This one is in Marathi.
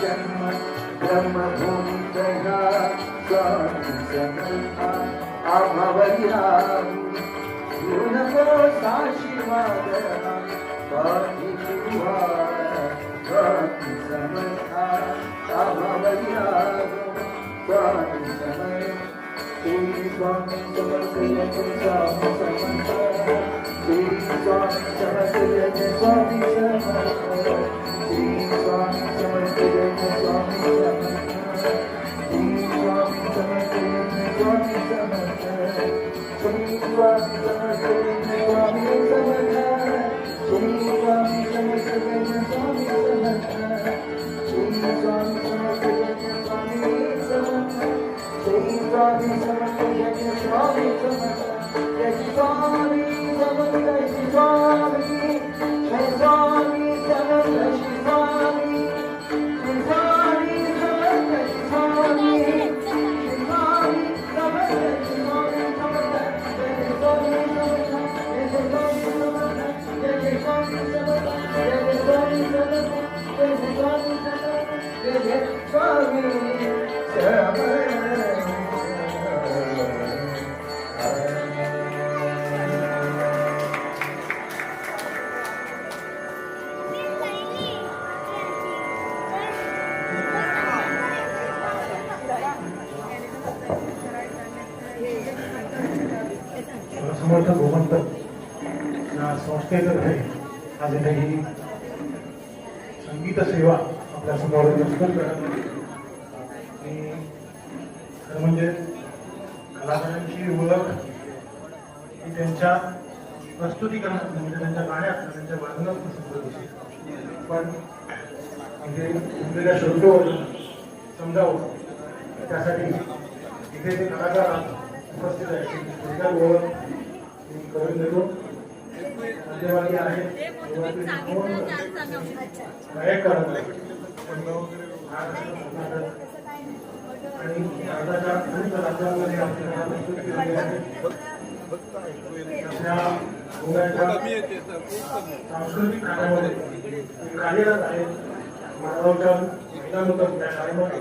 जन्म ब्रह्मभूमितया स्वामी समर्था अभवयामि गुरुनको साशीवाद स्वामी समर्था अभवयामि स्वामी समर्था श्री स्वामी समर्थ स्वामी समर्थ श्री स्वामी समर्थ स्वामी समर्थ श्री स्वामी समर्थ स्वामी समर्थ श्री स्वामी समर्थ स्वामी समर्थ श्री स्वामी समर्थ स्वामी समर्थ श्री स्वामी समर्थ स्वामी समर्थ श्री स्वामी समर्थ स्वामी समर्थ श्री स्वामी समर्थ स्वामी समर्थ स्वामी समर्थ स्वामी स्वामी समर्थ स्वामी स्वामी समर्थ स्वामी स्वामी समर्थ स्वामी समर्थ भूमंत या संस्थेतर्फे आज इथे ही संगीत सेवा आपल्या समोर प्रस्तुत करण्यात आली. खरं म्हणजे कलाकारांची ओळख ही त्यांच्या प्रस्तुतीकरणात म्हणजे त्यांच्या गाण्यात त्यांच्या वादनात सिद्ध होते. पण म्हणजे तुमच्या श्रोत्यांना समजावं त्यासाठी इथे जे कलाकार उपस्थित आहेत त्यांच्या ओळख करून देतो. मध्यभागी आहे गायक करत आहे आणि भारताच्या अनेक राज्यांमध्ये आपल्याला प्रस्तुत केलेली आहे. सांस्कृतिक कार्यामध्ये कार्यरत आहेत. मानवच्या मैदान होतं त्या शाळेमध्ये